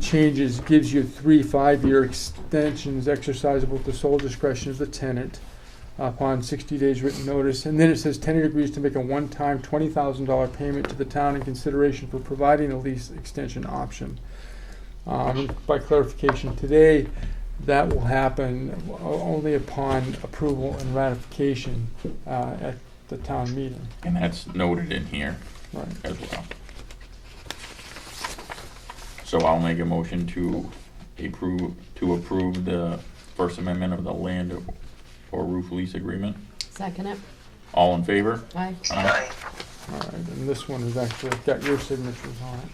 S4: gives you 3 5-year extensions exercisable at the sole discretion of the tenant upon 60 days written notice. And then it says tenant agrees to make a one-time $20,000 payment to the town in consideration for providing a lease extension option. By clarification today, that will happen only upon approval and ratification at the town meeting.
S3: And that's noted in here
S4: Right.
S3: as well. So I'll make a motion to approve the First Amendment of the land or roof lease agreement.
S2: Second it.
S3: All in favor?
S2: Aye.
S1: Aye.
S4: All right, and this one has actually got your signatures on it.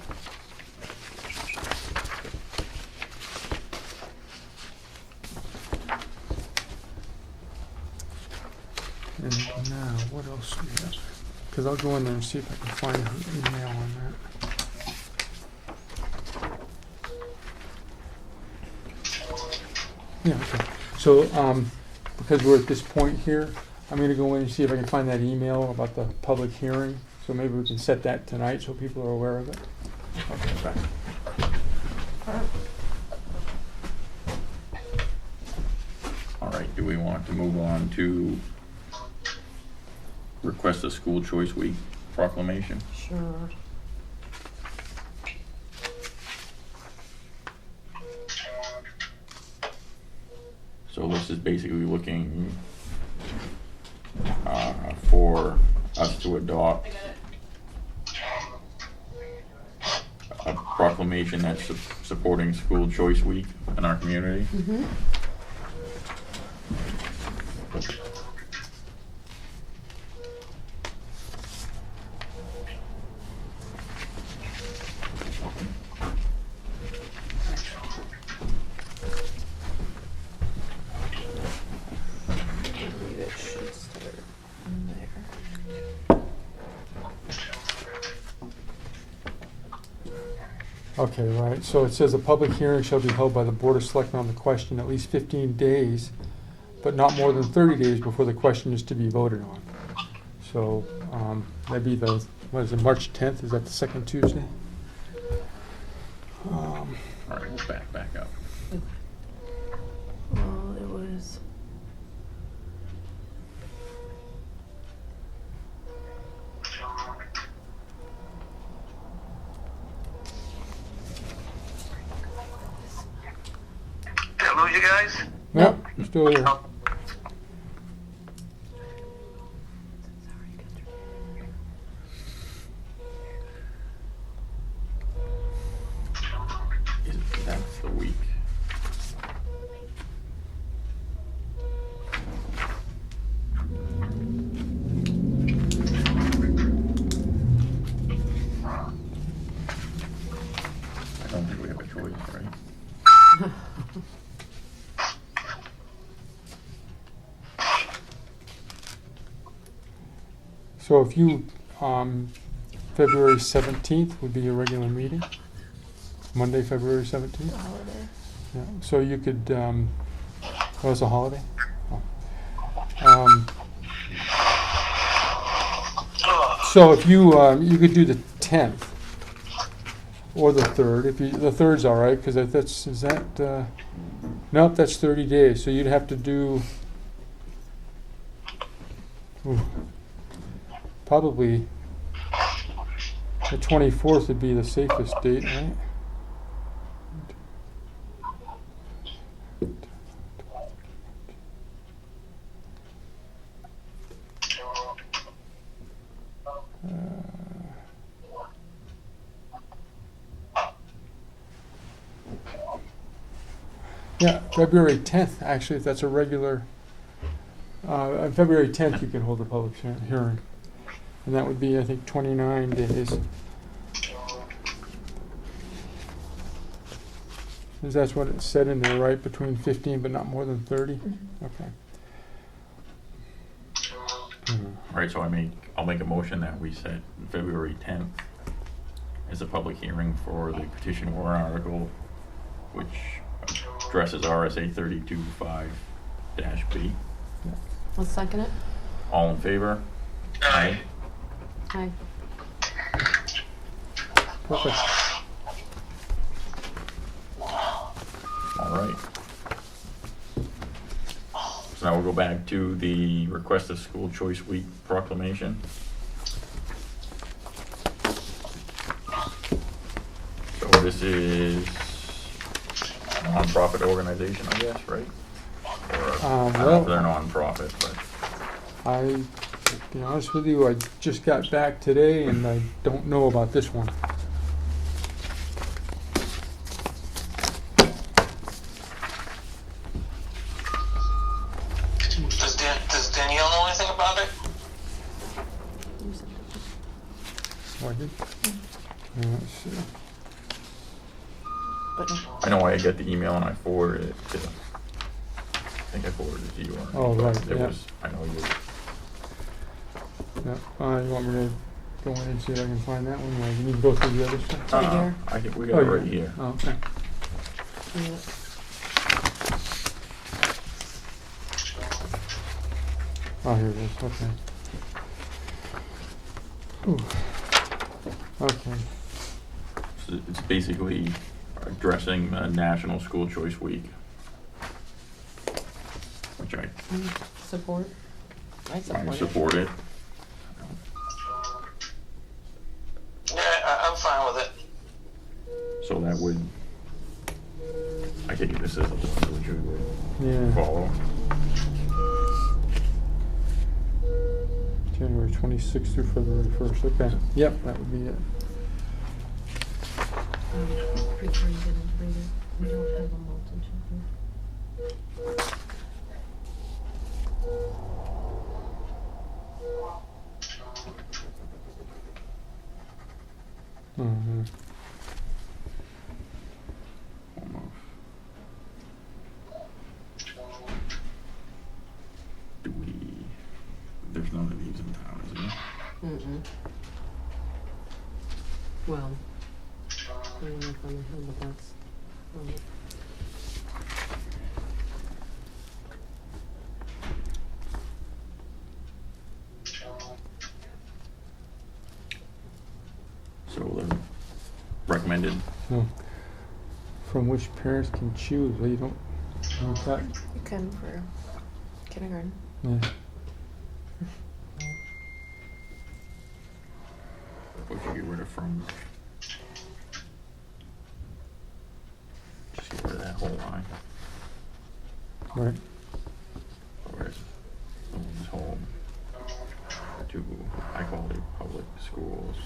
S4: And now, what else do we have? Because I'll go in there and see if I can find her email on that. Yeah, okay. So, because we're at this point here, I'm gonna go in and see if I can find that email about the public hearing. So maybe we can set that tonight so people are aware of it. Okay, back.
S3: All right, do we want to move on to request a school choice week proclamation?
S2: Sure.
S3: So this is basically looking for us to adopt a proclamation that's supporting school choice week in our community.
S2: Mm-hmm. I believe it should start in there.
S4: Okay, right, so it says a public hearing shall be held by the Board of Selectmen on the question at least 15 days, but not more than 30 days before the question is to be voted on. So, that'd be the, what is it, March 10th, is that the second Tuesday?
S3: All right, we'll back up.
S6: Well, it was.
S1: Did I lose you guys?
S4: Yep, still here.
S3: That's the week. I don't think we have a choice, right?
S4: So if you, February 17th would be your regular meeting, Monday, February 17th?
S6: Holiday.
S4: Yeah, so you could, oh, it's a holiday? Oh. So if you, you could do the 10th or the 3rd, if you, the 3rd's all right, because that's, is that, nope, that's 30 days, so you'd have to do, ooh, probably the 24th would be the safest date, right? Yeah, February 10th, actually, if that's a regular, on February 10th, you can hold a public hearing. And that would be, I think, 29 days. Because that's what it said in there, right? Between 15 but not more than 30? Okay.
S3: All right, so I'll make a motion that we set February 10th as a public hearing for the petition warrant article, which addresses RSA 32.5-B.
S2: I'll second it.
S3: All in favor? Aye.
S2: Aye.
S4: Perfect.
S3: All right. So now we'll go back to the request of school choice week proclamation. So this is a nonprofit organization, I guess, right? Or, I don't know
S4: well-
S3: if they're nonprofit, but
S4: To be honest with you, I just got back today and I don't know about this one.
S1: Does Danielle know anything about it?
S4: Oh, I did? Let's see.
S6: But
S3: I know I get the email and I forwarded it to, I think I forwarded it to you.
S4: Oh,
S3: but
S4: right,
S3: it
S4: yeah.
S3: was, I know you,
S4: Yeah, you want me to go in and see if I can find that one? Or you need to go through the other stuff?
S2: Right here.
S3: I think we got it
S4: Oh,
S3: right
S4: yeah.
S3: here.
S4: Oh, okay.
S2: Yeah.
S4: Oh, here it is, okay. Whew. Okay,
S3: So it's basically addressing National School Choice Week, which I
S2: Support. I support it.
S3: support it.
S1: Yeah, I'm fine with it.
S3: So that would, I take it this is what you would
S4: yeah,
S3: follow.
S4: January 26th through February 1st, okay. Yep, that would be it.
S6: refrigerated and rated. We don't have a Milton here.
S4: Mm-hmm.
S3: Almost. Do we, there's none of these in town, is there?
S2: Mm-mm. Well, I don't know if I'm a hill, but that's,
S3: So the recommended,
S4: So, from which parents can choose, well, you don't, that,
S6: You can for kindergarten.
S4: yeah.
S3: what you get rid of from, just get rid of that whole line.
S4: Right,
S3: Whereas owns home to high quality public schools.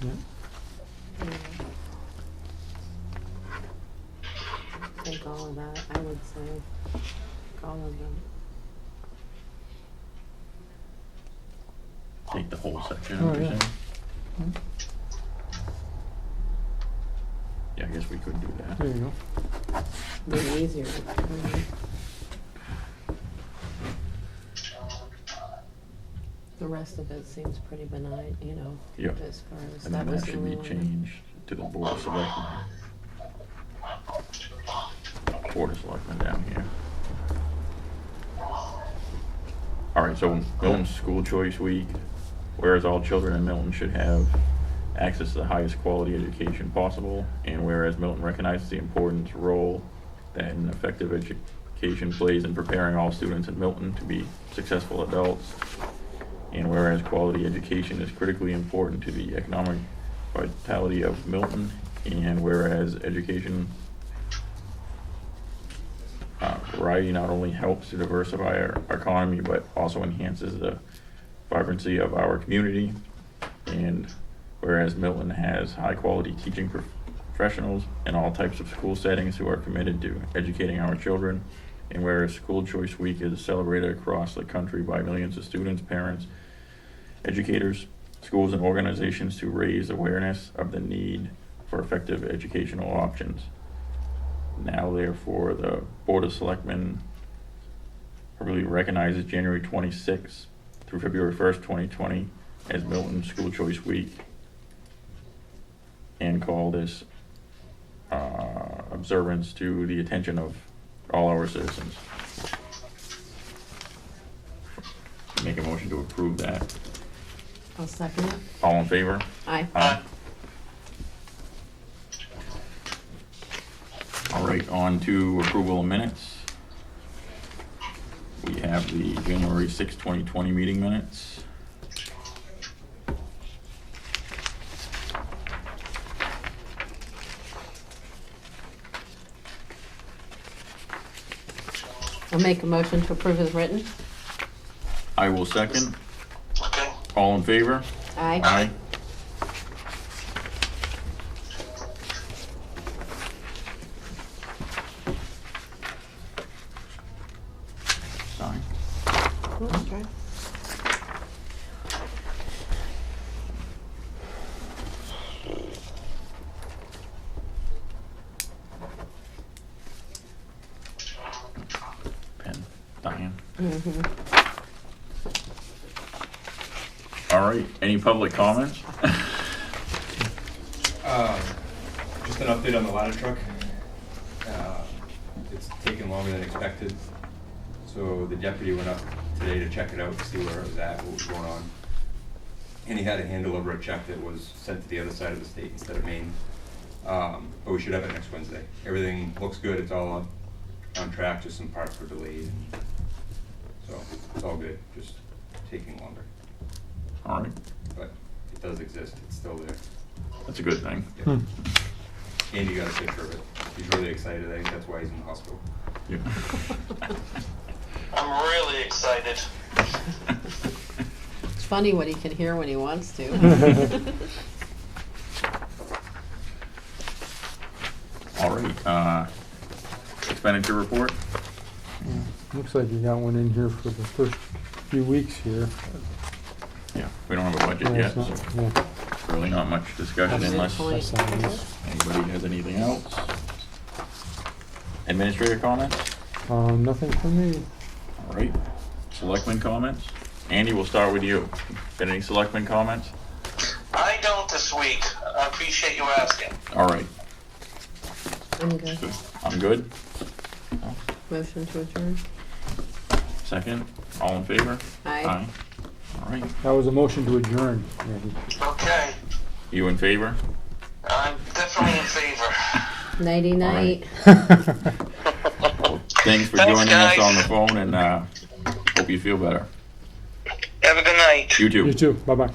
S4: yeah.
S2: take all of that, I would say, all of them.
S3: Take the whole section,
S4: Oh,
S3: what you're
S4: yeah.
S3: saying? Yeah, I guess we could do that.
S4: There you go.
S2: Be easier. The rest of it seems pretty benign, you know,
S3: Yep.
S2: as far as
S3: And
S2: that
S3: then
S2: was
S3: that
S2: the
S3: should
S2: only
S3: be
S2: one.
S3: changed to the Board of Selectmen. Board of Selectmen down here. All right, so Milton School Choice Week whereas all children in Milton should have access to the highest quality education possible, and whereas Milton recognizes the important role that an effective education plays in preparing all students in Milton to be successful adults, and whereas quality education is critically important to the economic vitality of Milton, and whereas education variety not only helps to diversify our economy, but also enhances the vibrancy of our community, and whereas Milton has high-quality teaching professionals in all types of school settings who are committed to educating our children, and whereas School Choice Week is celebrated across the country by millions of students, parents, educators, schools, and organizations to raise awareness of the need for effective educational options. Now, therefore, the Board of Selectmen probably recognizes January 26th through February 1st, 2020 as Milton School Choice Week, and call this observance to the attention of all our citizens. Make a motion to approve that.
S2: I'll second it.
S3: All in favor?
S2: Aye.
S3: Aye. All right, on to approval of minutes. We have the January 6, 2020 meeting minutes.
S2: I'll make a motion to approve as written.
S3: I will second.
S1: Okay.
S3: All in favor?
S2: Aye.
S3: Aye. Sign.
S6: Okay.
S3: Pen. Diane.
S2: Mm-hmm.
S3: All right, any public comments?
S5: Just an update on the ladder truck. It's taken longer than expected. So the deputy went up today to check it out, to see where it was at, what was going on. And he had to hand deliver a check that was sent to the other side of the state instead of Maine. But we should have it next Wednesday. Everything looks good, it's all on track, just some parts were delayed. So it's all good, just taking longer.
S3: All right,
S5: But it does exist, it's still there.
S3: that's a good thing.
S5: Yep. Andy got a picture of it. He's really excited. I think that's why he's in the hospital.
S3: Yeah.
S1: I'm really excited.
S2: It's funny what he can hear when he wants to.
S3: All right, expenditure report?
S4: Looks like you got one in here for the first few weeks here.
S3: Yeah, we don't have a budget
S4: Yeah,
S3: yet,
S4: it's
S3: so
S4: not- yeah.
S3: really not much discussion
S2: That's
S3: unless
S2: good point.
S4: That's all it is.
S3: anybody has anything else. Administrator comments?
S4: Nothing from me.
S3: All right, selectmen comments? Andy, we'll start with you. Got any selectmen comments?
S1: I don't this week. I appreciate you asking.
S3: All right,
S2: I'm good.
S3: good. I'm good.
S2: Motion to adjourn.
S3: Second, all in favor?
S2: Aye.
S3: All right,
S4: That was a motion to adjourn, Andy.
S1: Okay.
S3: you in favor?
S1: I'm definitely in favor.
S2: Nighty night.
S3: Well, thanks for
S1: Thanks,
S3: joining us
S1: guys.
S3: on the phone, and hope you feel better.
S1: Have a good night.
S3: You too.
S4: You too. Bye-bye.